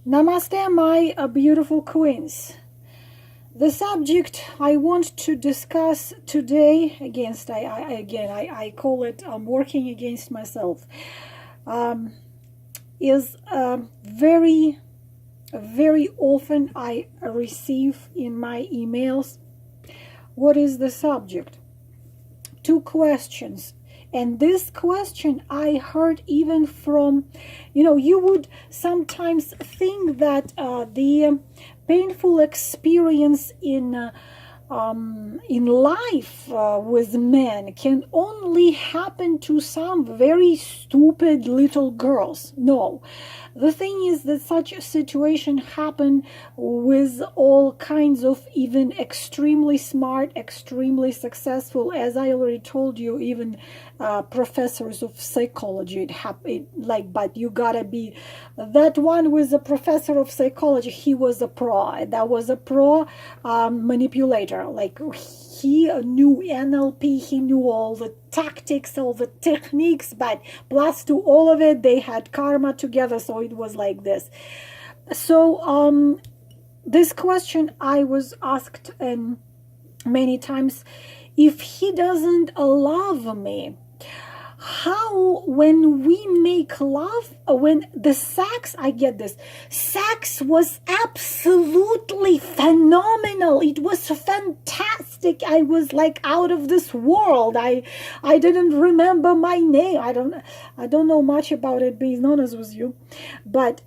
Namaste, my beautiful queens. The subject I want to discuss today, I call it I'm working against myself, is very, very often I receive in my emails. What is the subject? Two questions. And this question I heard even from, you would sometimes think that the painful experience in life with men can only happen to some very stupid little girls. No. The thing is that such a situation happen with all kinds of even extremely smart, extremely successful, as I already told you, even professors of psychology. But you gotta be, that one was a professor of psychology. He was a pro. That was a pro manipulator. Like, he knew NLP, he knew all the tactics, all the techniques, but plus to all of it, they had karma together, so it was like this. So this question I was asked many times: if he doesn't love me, how, when we make love, when the sex, I get this, sex was absolutely phenomenal. It was fantastic. I was like out of this world. I didn't remember my name. I don't know much about it, being honest with you, but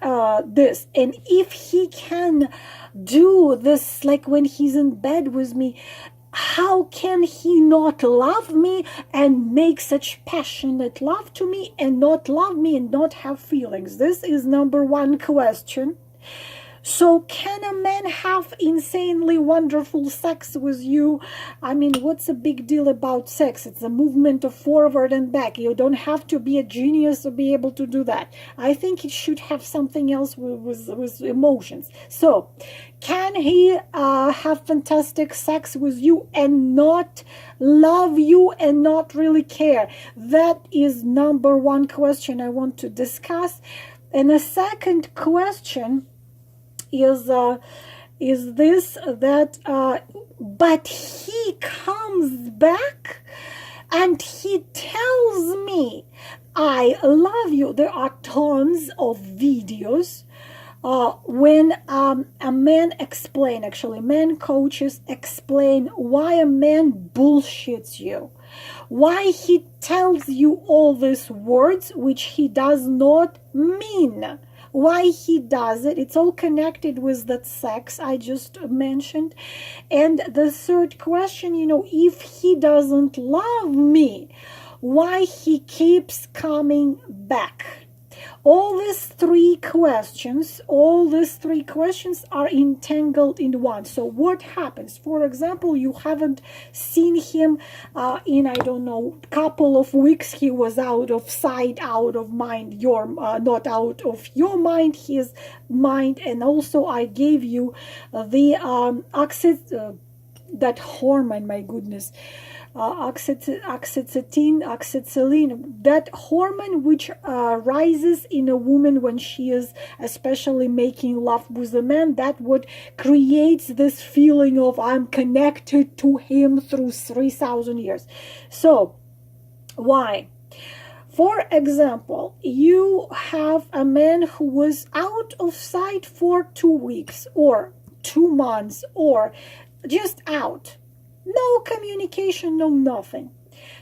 this, and if he can do this, like when he's in bed with me, how can he not love me and make such passionate love to me and not love me and not have feelings? This is number one question. So can a man have insanely wonderful sex with you? I mean, what's the big deal about sex? It's a movement of forward and back. You don't have to be a genius to be able to do that. I think it should have something else with emotions. So can he have fantastic sex with you and not love you and not really care? That is number one question I want to discuss. And the second question is this, that but he comes back and he tells me I love you. There are tons of videos when a man explain, actually men coaches explain why a man bullshits you, why he tells you all these words which he does not mean, why he does it. It's all connected with that sex I just mentioned. And the third question, if he doesn't love me, why he keeps coming back. All these three questions are entangled in one. So what happens? For example, you haven't seen him in, I don't know, couple of weeks. He was out of sight, out of mind. You're not out of your mind, his mind. And also I gave you the that hormone, my goodness, oxytocin, that hormone which rises in a woman when she is especially making love with a man, that what creates this feeling of I'm connected to him through 3,000 years. So why? For example, you have a man who was out of sight for 2 weeks or 2 months or just out. No communication, no nothing.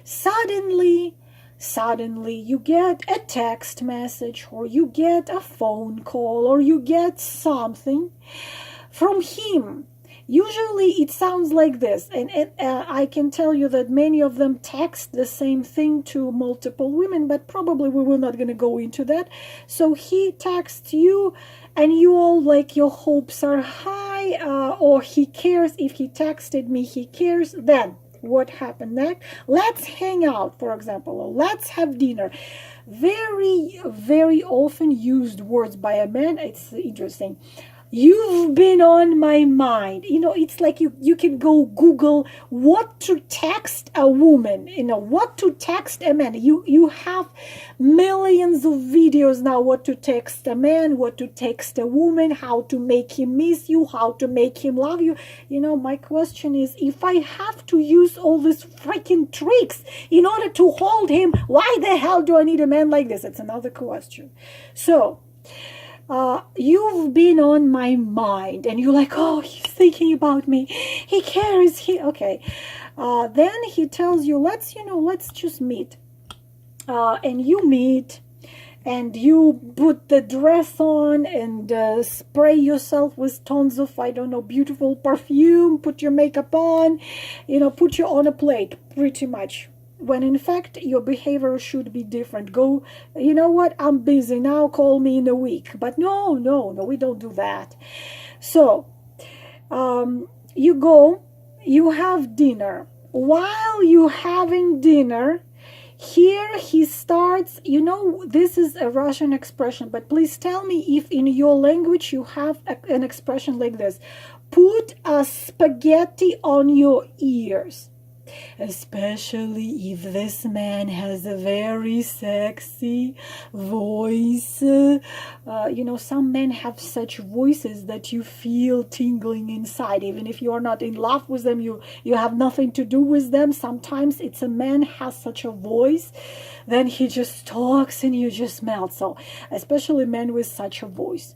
Suddenly you get a text message or you get a phone call or you get something from him. Usually it sounds like this, and I can tell you that many of them text the same thing to multiple women, but probably we will not going to go into that. So he texts you and you all like your hopes are high, or he cares. If he texted me, he cares. Then what happened next? Let's hang out, for example, or let's have dinner. Very, very often used words by a man. It's interesting. You've been on my mind. It's like you can go Google what to text a woman, what to text a man. You have millions of videos now, what to text a man, what to text a woman, how to make him miss you, how to make him love you. My question is, if I have to use all these freaking tricks in order to hold him, why the hell do I need a man like this? It's another question. So you've been on my mind, and you're like, oh, he's thinking about me, he cares, okay. Then he tells you, let's just meet. And you meet, and you put the dress on and spray yourself with tons of, I don't know, beautiful perfume, put your makeup on, put you on a plate, pretty much. When in fact your behavior should be different. Go, you know what, I'm busy now, call me in a week. But no, we don't do that. So you go, you have dinner. While you having dinner, here he starts, this is a Russian expression, but please tell me if in your language you have an expression like this. Put a spaghetti on your ears. Especially if this man has a very sexy voice. Some men have such voices that you feel tingling inside. Even if you are not in love with them, you have nothing to do with them. Sometimes it's a man has such a voice, then he just talks and you just melt. So especially men with such a voice.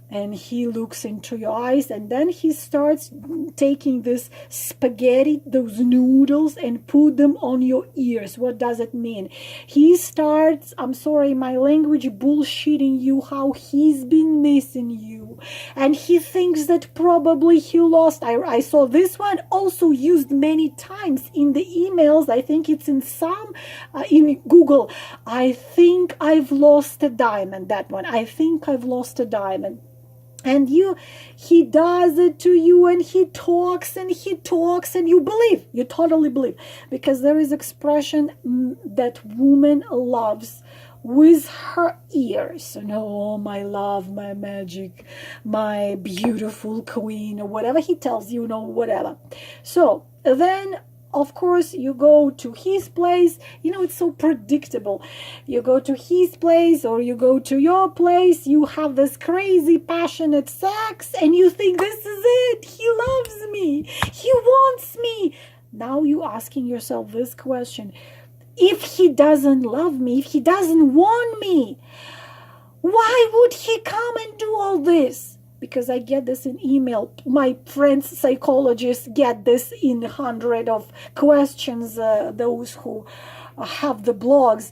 And he looks into your eyes, and then he starts taking this spaghetti, those noodles, and put them on your ears. What does it mean? He starts, I'm sorry, my language, bullshitting you how he's been missing you. And he thinks that probably he lost. I saw this one also used many times in the emails. I think it's in in Google. I think I've lost a diamond. That one. I think I've lost a diamond. And he does it to you, and he talks and you believe, you totally believe, because there is expression that woman loves with her ears. Oh, my love, my magic, my beautiful queen, or whatever he tells you, whatever. So then, of course, you go to his place. It's so predictable. You go to his place or you go to your place. You have this crazy, passionate sex, and you think, this is it. He loves me. He wants me. Now you're asking yourself this question. If he doesn't love me, if he doesn't want me, why would he come and do all this? Because I get this in email. My friends, psychologists, get this in 100 of questions, those who have the blogs.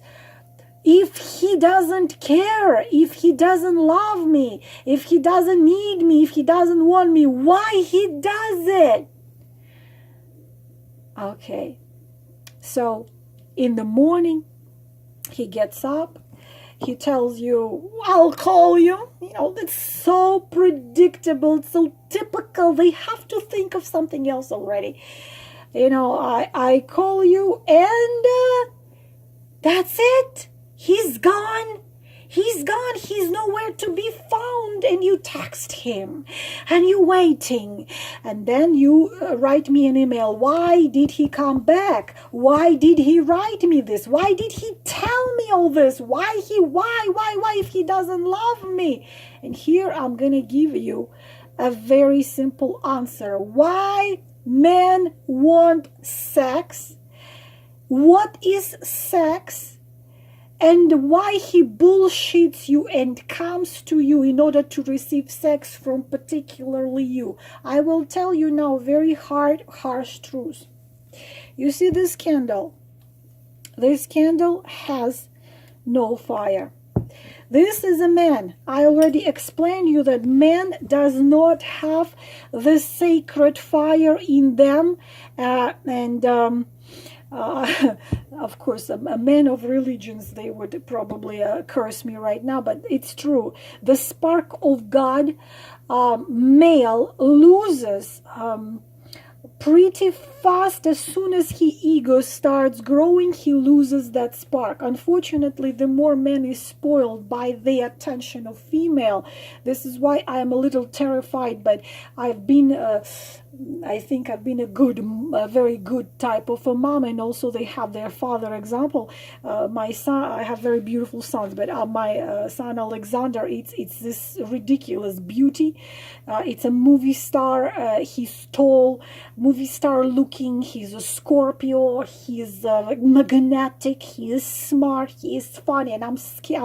If he doesn't care, if he doesn't love me, if he doesn't need me, if he doesn't want me, why he does it? Okay. So in the morning, he gets up. He tells you, I'll call you. It's so predictable, so typical. They have to think of something else already. I call you, and that's it. He's gone. He's gone. He's nowhere to be found. And you text him, and you're waiting. And then you write me an email. Why did he come back? Why did he write me this? Why did he tell me all this? Why if he doesn't love me? And here I'm going to give you a very simple answer. Why men want sex? What is sex? And why he bullshits you and comes to you in order to receive sex from particularly you. I will tell you now very harsh truth. You see this candle? This candle has no fire. This is a man. I already explained you that man does not have the sacred fire in them, of course, a man of religions, they would probably curse me right now, but it's true. The spark of God, male, loses pretty fast. As soon as his ego starts growing, he loses that spark. Unfortunately, the more man is spoiled by the attention of female. This is why I am a little terrified, but I've been I think I've been a very good type of a mom, and also they have their father example. My son, I have very beautiful sons, but my son Alexander, it's this ridiculous beauty. It's a movie star. He's tall, movie star looking. He's a Scorpio. He's magnetic. He is smart. He is funny, and I'm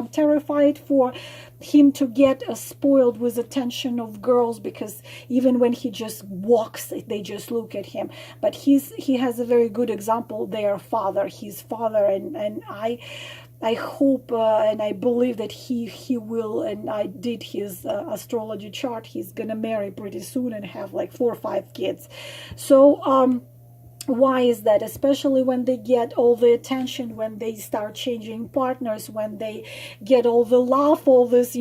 terrified for him to get spoiled with attention of girls, because even when he just walks, they just look at him. But he has a very good example, their father, his father, and I hope and I believe that he will, and I did his astrology chart. He's gonna marry pretty soon and have like 4 or 5 kids. So why is that? Especially when they get all the attention, when they start changing partners, when they get all the love, all this,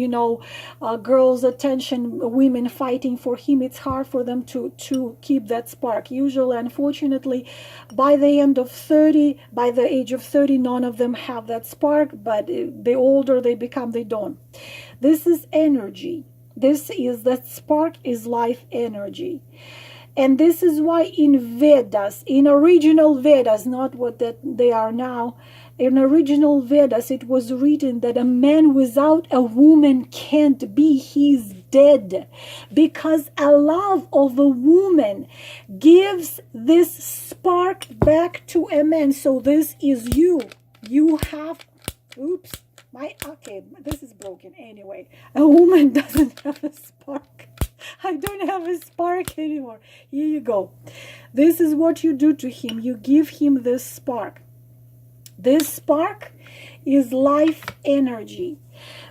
girls' attention, women fighting for him, it's hard for them to keep that spark. Usually, unfortunately, by the age of 30, none of them have that spark, but the older they become, they don't. This is energy. That spark is life energy. And this is why in Vedas, in original Vedas, not what that they are now, in original Vedas, it was written that a man without a woman can't be, he's dead. Because a love of a woman gives this spark back to a man. So this is you. You have, okay, this is broken anyway. A woman doesn't have a spark. I don't have a spark anymore. Here you go. This is what you do to him. You give him this spark. This spark is life energy.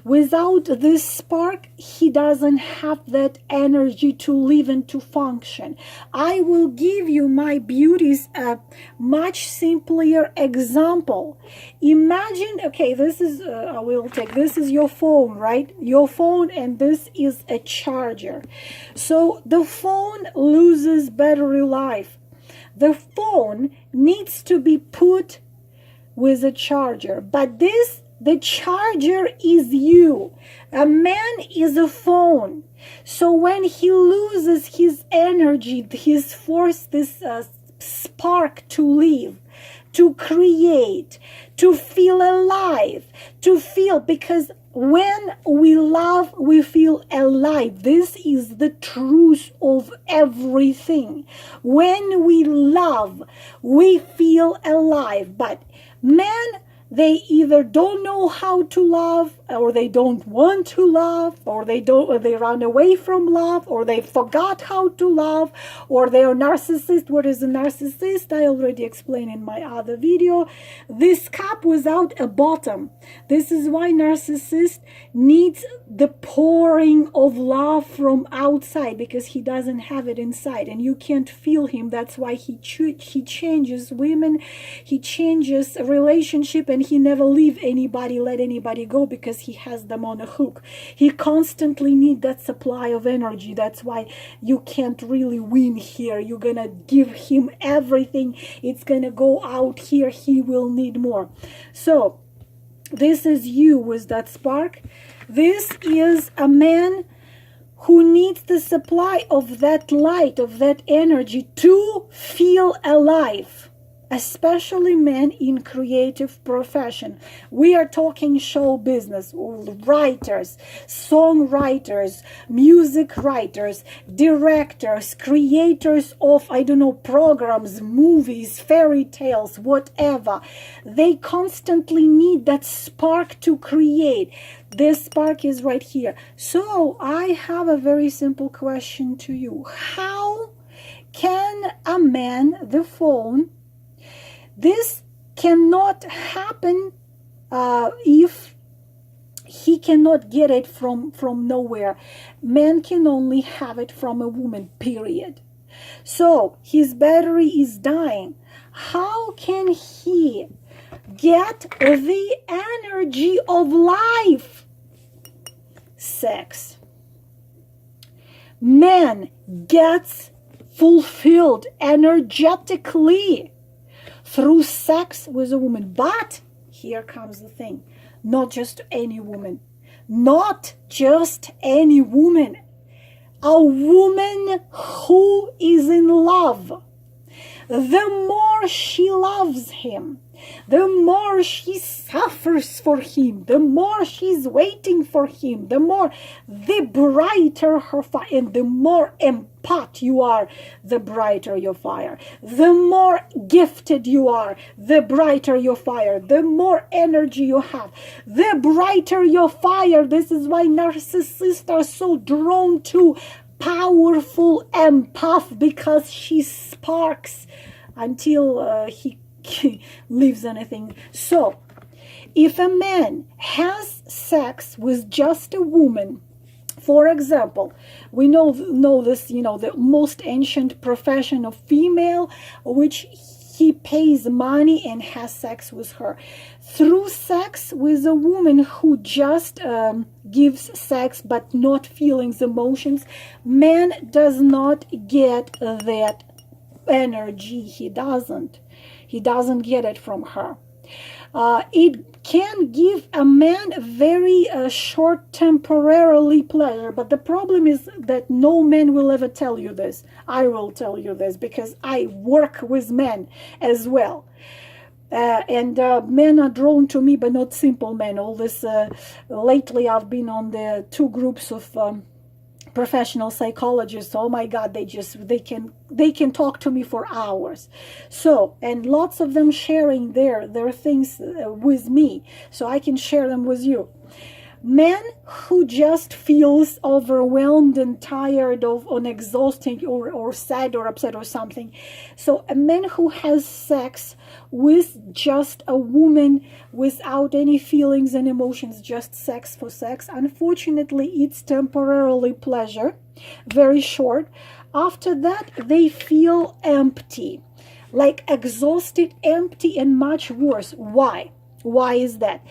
Without this spark, he doesn't have that energy to live and to function. I will give you, my beauties, a much simpler example. Imagine, okay, this is, this is your phone, right? Your phone, and this is a charger. So the phone loses battery life. The phone needs to be put with a charger, but the charger is you. A man is a phone. So when he loses his energy, his force, this spark to live, to create, to feel alive, because when we love, we feel alive. This is the truth of everything. When we love, we feel alive. But men, they either don't know how to love, or they don't want to love, or they run away from love, or they forgot how to love, or they are narcissist. What is a narcissist? I already explained in my other video. This cup without a bottom. This is why narcissist needs the pouring of love from outside, because he doesn't have it inside, and you can't feel him. That's why he changes women, he changes a relationship, and he never let anybody go, because he has them on a hook. He constantly needs that supply of energy. That's why you can't really win here. You're gonna give him everything. It's gonna go out here. He will need more. So this is you with that spark. This is a man who needs the supply of that light, of that energy to feel alive. Especially men in creative profession. We are talking show business, writers, songwriters, music writers, directors, creators of, programs, movies, fairy tales, whatever. They constantly need that spark to create. This spark is right here. So I have a very simple question to you. How can a man, the phone, this cannot happen if he cannot get it from nowhere. Man can only have it from a woman, period. So his battery is dying. How can he get the energy of life? Sex. Man gets fulfilled energetically through sex with a woman. But here comes the thing, not just any woman, not just any woman, a woman who is in love. The more she loves him, the more she suffers for him, the more she's waiting for him, the brighter her fire. And the more empath you are, the brighter your fire. The more gifted you are, the brighter your fire. The more energy you have, the brighter your fire. This is why narcissists are so drawn to powerful empath, because she sparks until he leaves anything. So if a man has sex with just a woman, for example, we know this, the most ancient profession of female, which he pays money and has sex with her. Through sex with a woman who just gives sex but not feelings, emotions, man does not get that energy. He doesn't get it from her. It can give a man very short temporarily pleasure, but the problem is that no man will ever tell you this. I will tell you this because I work with men as well. And men are drawn to me, but not simple men. All this lately I've been on the 2 groups of professional psychologists. Oh my God, they can talk to me for hours. So, and lots of them sharing their things with me, so I can share them with you. Man who just feels overwhelmed and tired of exhausting or sad or upset or something. So a man who has sex with just a woman without any feelings and emotions, just sex for sex, unfortunately it's temporarily pleasure, very short. After that they feel empty, like exhausted, empty, and much worse. Why is that?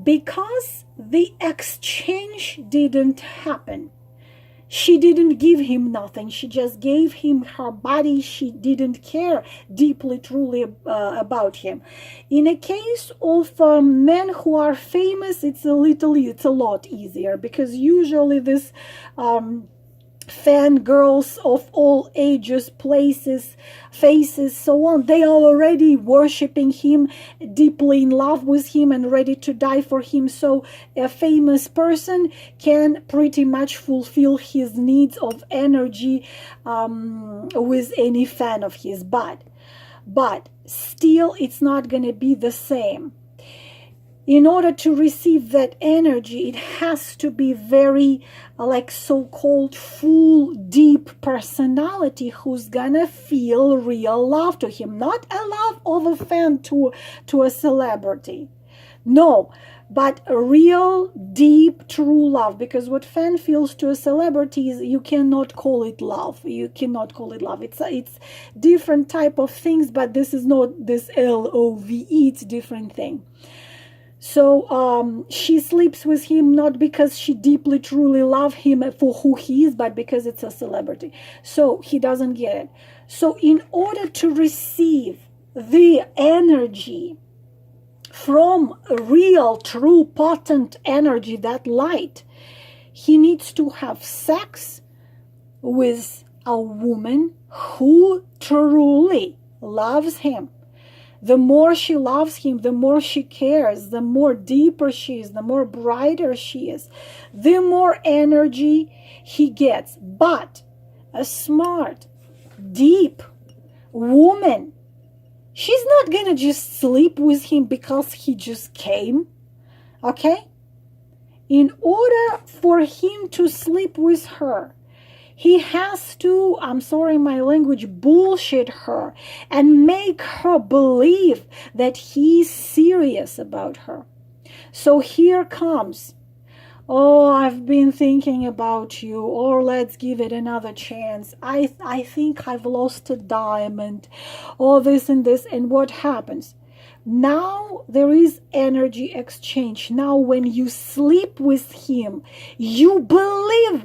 Because the exchange didn't happen. She didn't give him nothing. She just gave him her body. She didn't care deeply, truly about him. In a case of men who are famous, it's a lot easier, because usually this fangirls of all ages, places, faces, so on, they are already worshipping him, deeply in love with him and ready to die for him. So a famous person can pretty much fulfill his needs of energy with any fan of his. But still it's not going to be the same. In order to receive that energy, it has to be very like so-called full, deep personality who's gonna feel real love to him. Not a love of a fan to a celebrity. No, but a real, deep, true love. Because what fan feels to a celebrity is, you cannot call it love. You cannot call it love. It's different type of things, but this is not this L-O-V-E. It's different thing. So she sleeps with him not because she deeply, truly loves him for who he is, but because it's a celebrity. So he doesn't get it. So in order to receive the energy from real, true, potent energy, that light, he needs to have sex with a woman who truly loves him. The more she loves him, the more she cares, the more deeper she is, the more brighter she is, the more energy he gets. But a smart, deep woman, she's not going to just sleep with him because he just came, okay? In order for him to sleep with her, he has to, I'm sorry my language, bullshit her and make her believe that he's serious about her. So here comes, oh, I've been thinking about you, or let's give it another chance. I think I've lost a diamond, or this and this. And what happens? Now there is energy exchange. Now when you sleep with him, you believe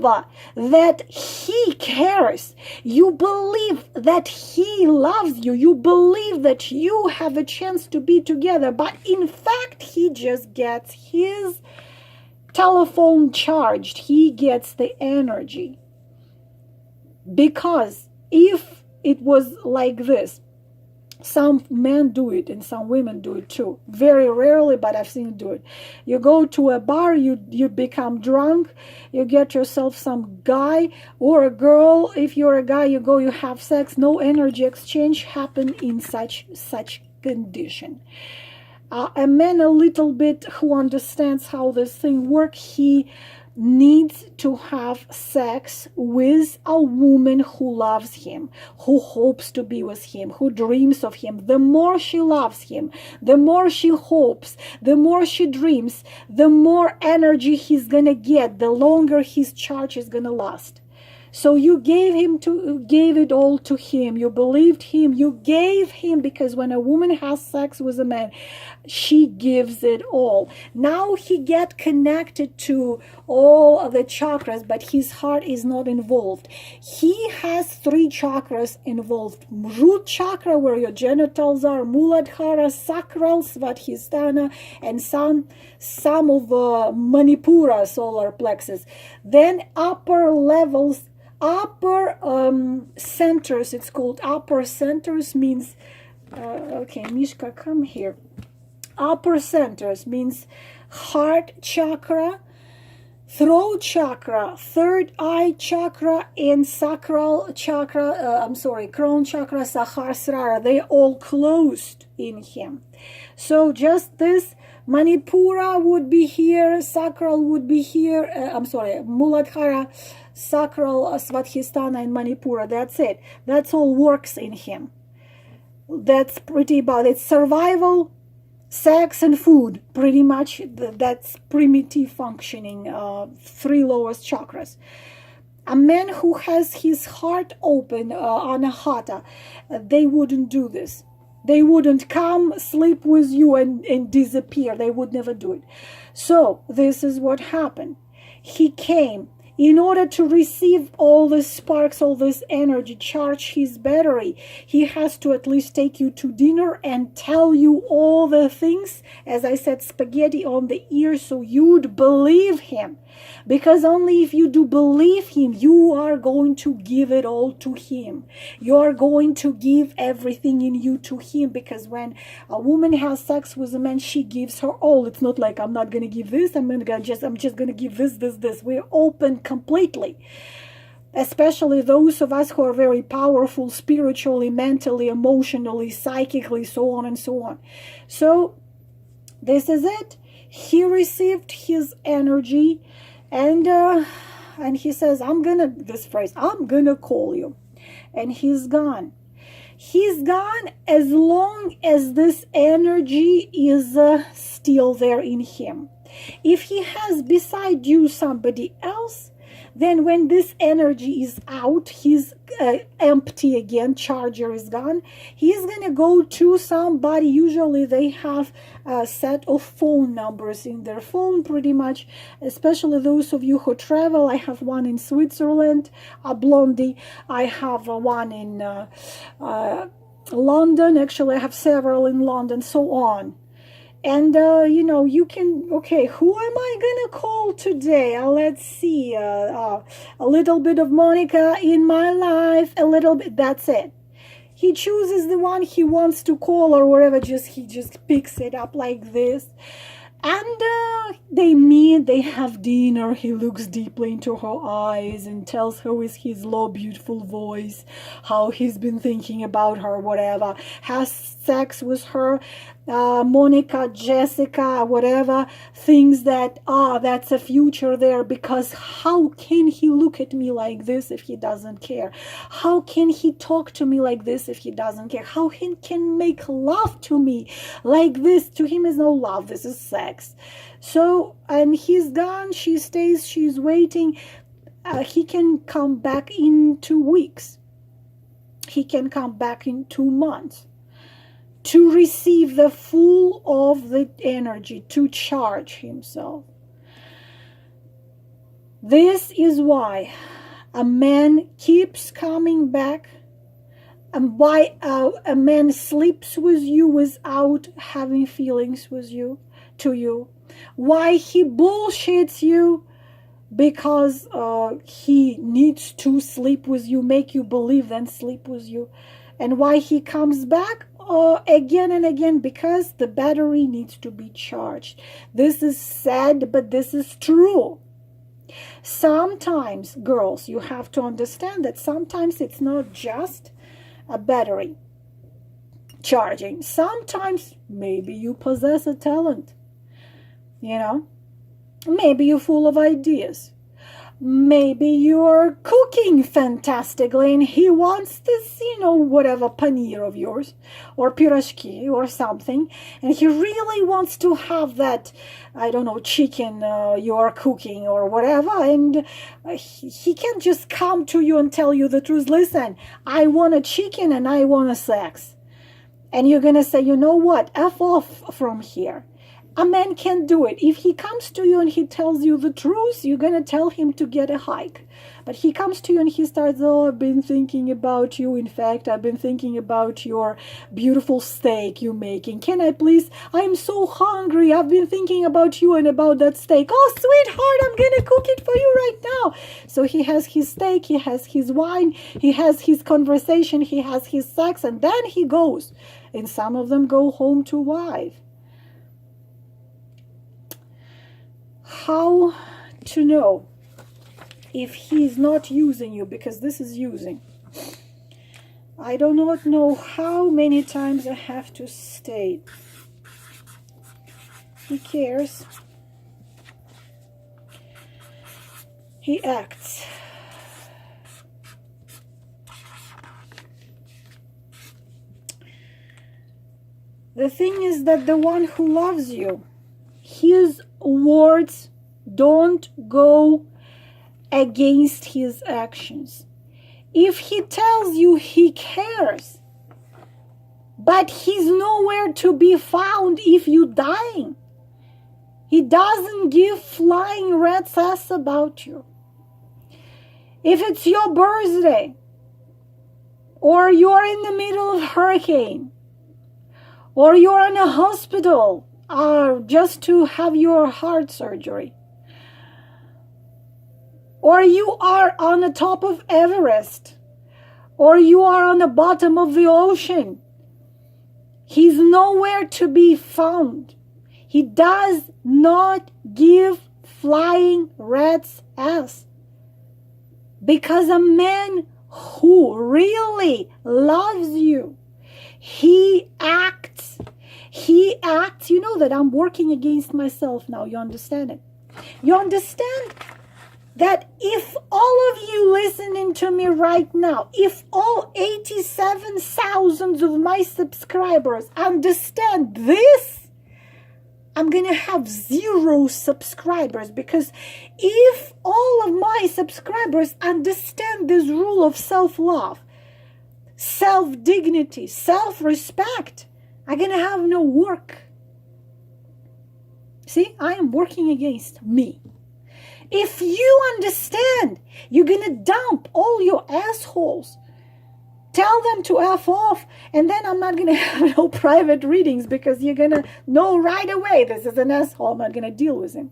that he cares. You believe that he loves you. You believe that you have a chance to be together. But in fact, he just gets his telephone charged. He gets the energy. Because if it was like this, some men do it and some women do it too. Very rarely, but I've seen it do it. You go to a bar, you become drunk, you get yourself some guy or a girl. If you're a guy, you go, you have sex. No energy exchange happen in such condition. A man a little bit who understands how this thing works, he needs to have sex with a woman who loves him, who hopes to be with him, who dreams of him. The more she loves him, the more she hopes, the more she dreams, the more energy he's gonna get, the longer his charge is gonna last. So you gave it all to him. You believed him. You gave him, because when a woman has sex with a man, she gives it all. Now he get connected to all of the chakras, but his heart is not involved. He has 3 chakras involved. Root chakra, where your genitals are, Muladhara, sacral, Svadhisthana, and some of Manipura, solar plexus. Then upper levels, upper centers, it's called upper centers, means okay, Mishka, come here. Upper centers means heart chakra, throat chakra, third eye chakra, and sacral chakra, crown chakra, Sahasrara. They all closed in him. So just this, Manipura would be here, sacral would be here, Muladhara, sacral, Svadhisthana, and Manipura. That's it. That's all works in him. That's pretty about it. Survival, sex, and food. Pretty much that's primitive functioning. 3 lowest chakras. A man who has his heart open, anahata, they wouldn't do this. They wouldn't come, sleep with you, and disappear. They would never do it. So this is what happened. He came. In order to receive all the sparks, all this energy, charge his battery, he has to at least take you to dinner and tell you all the things, as I said, spaghetti on the ear, so you'd believe him. Because only if you do believe him, you are going to give it all to him. You are going to give everything in you to him, because when a woman has sex with a man, she gives her all. It's not like, I'm not going to give this, I'm just going to give this. We're open completely. Especially those of us who are very powerful spiritually, mentally, emotionally, psychically, so on and so on. So this is it. He received his energy, and he says, I'm gonna call you. And he's gone. He's gone as long as this energy is still there in him. If he has beside you somebody else, then when this energy is out, he's empty again, charger is gone, he's going to go to somebody. Usually they have a set of phone numbers in their phone, pretty much, especially those of you who travel. I have one in Switzerland, a blondie. I have one in London. Actually, I have several in London, so on. And, you can, okay, who am I going to call today? Let's see, a little bit of Monica in my life, a little bit, that's it. He chooses the one he wants to call or whatever, he just picks it up like this. And they meet, they have dinner. He looks deeply into her eyes and tells her with his low, beautiful voice how he's been thinking about her, whatever. Has sex with her, Monica, Jessica, whatever. Thinks that, that's a future there, because how can he look at me like this if he doesn't care? How can he talk to me like this if he doesn't care? How he can make love to me like this? To him is no love, this is sex. So, and he's gone, she stays, she's waiting. He can come back in 2 weeks. He can come back in 2 months. to receive the full of the energy, to charge himself. This is why a man keeps coming back, and why a man sleeps with you without having feelings with you, to you. Why he bullshits you because he needs to sleep with you, make you believe, then sleep with you. And why he comes back again and again, because the battery needs to be charged. This is sad, but this is true. Sometimes, girls, you have to understand that sometimes it's not just a battery charging. Sometimes maybe you possess a talent, you know, maybe you're full of ideas, maybe you're cooking fantastically and he wants this, you know, whatever paneer of yours or pirashki or something, and he really wants to have that, I don't know, chicken you're cooking or whatever, and he can't just come to you and tell you the truth. Listen, I want a chicken and I want a sex. And you're gonna say, you know what, F off from here. A man can't do it. If he comes to you and he tells you the truth, you're going to tell him to get a hike. But he comes to you and he starts, oh, I've been thinking about you. In fact, I've been thinking about your beautiful steak you're making. Can I please? I'm so hungry. I've been thinking about you and about that steak. Oh, sweetheart, I'm going to cook it for you right now. So he has his steak, he has his wine, he has his conversation, he has his sex, and then he goes. And some of them go home to wife. How to know if he's not using you? Because this is using. I do not know how many times I have to state. He cares. He acts. The thing is that the one who loves you, his words don't go against his actions. If he tells you he cares, but he's nowhere to be found if you're dying, he doesn't give flying rat's ass about you. If it's your birthday, or you're in the middle of a hurricane, or you're in a hospital, just to have your heart surgery, or you are on the top of Everest, or you are on the bottom of the ocean, he's nowhere to be found. He does not give flying rat's ass. Because a man who really loves you, he acts. He acts. You know that I'm working against myself now. You understand it? You understand that if all of you listening to me right now, if all 87,000 of my subscribers understand this, I'm going to have 0 subscribers. Because if all of my subscribers understand this rule of self-love, self-dignity, self-respect, I'm going to have no work. See, I am working against me. If you understand, you're going to dump all your assholes. Tell them to F off, and then I'm not going to have no private readings, because you're going to know right away this is an asshole. I'm not going to deal with him.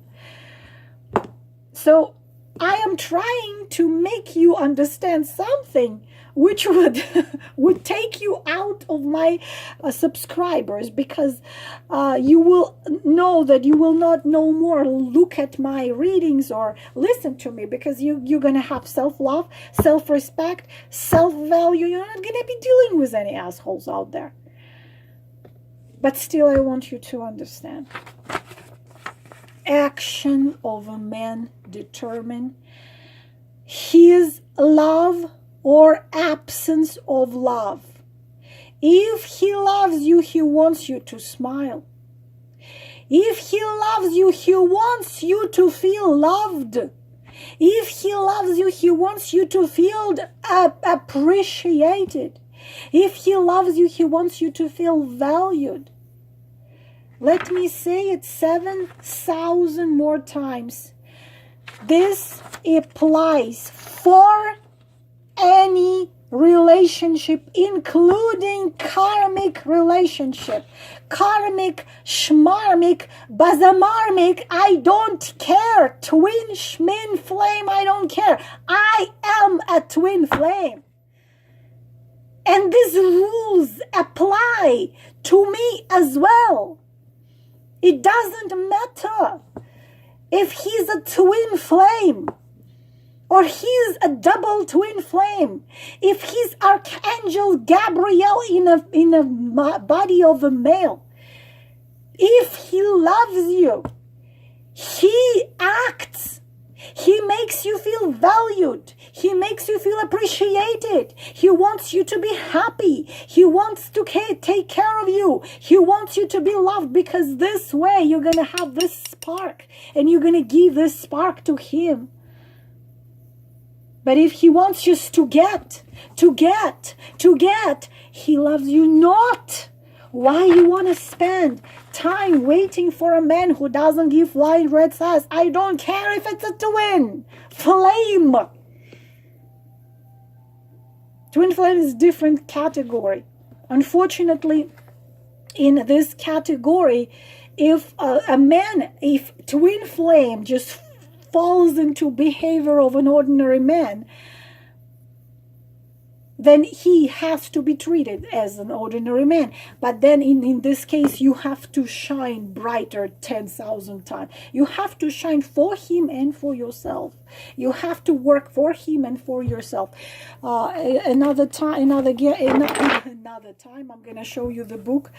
So I am trying to make you understand something which would take you out of my subscribers, because you will know that you will not no more look at my readings or listen to me, because you're going to have self-love, self-respect, self-value. You're not going to be dealing with any assholes out there. But still, I want you to understand. Action of a man determine his love or absence of love. If he loves you, he wants you to smile. If he loves you, he wants you to feel loved. If he loves you, he wants you to feel appreciated. If he loves you, he wants you to feel valued. Let me say it 7,000 more times. This applies for any relationship, including karmic relationship. Karmic, schmarmic, bazamarmic, I don't care. Twin, schmin, flame, I don't care. I am a twin flame. And these rules apply to me as well. It doesn't matter if he's a twin flame or he's a double twin flame. If he's Archangel Gabriel in a body of a male, if he loves you, he acts. He makes you feel valued. He makes you feel appreciated. He wants you to be happy. He wants to take care of you. He wants you to be loved, because this way you're going to have this spark and you're going to give this spark to him. But if he wants you to get, he loves you not. Why you want to spend time waiting for a man who doesn't give flying red flags? I don't care if it's a twin flame. Twin flame is a different category. Unfortunately, in this category, if if twin flame just falls into behavior of an ordinary man, then he has to be treated as an ordinary man. But then in this case, you have to shine brighter 10,000 times. You have to shine for him and for yourself. You have to work for him and for yourself. Another time, I'm going to show you the book.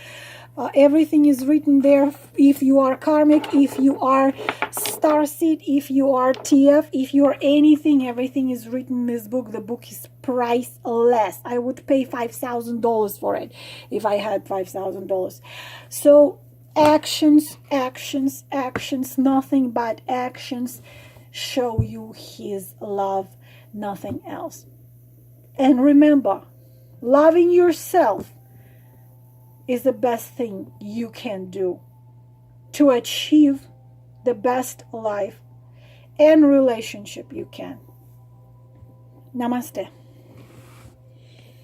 Everything is written there. If you are karmic, if you are starseed, if you are TF, if you are anything, everything is written in this book. The book is priceless. I would pay $5,000 for it if I had $5,000. So actions, nothing but actions show you his love, nothing else. And remember, loving yourself is the best thing you can do to achieve the best life and relationship you can. Namaste.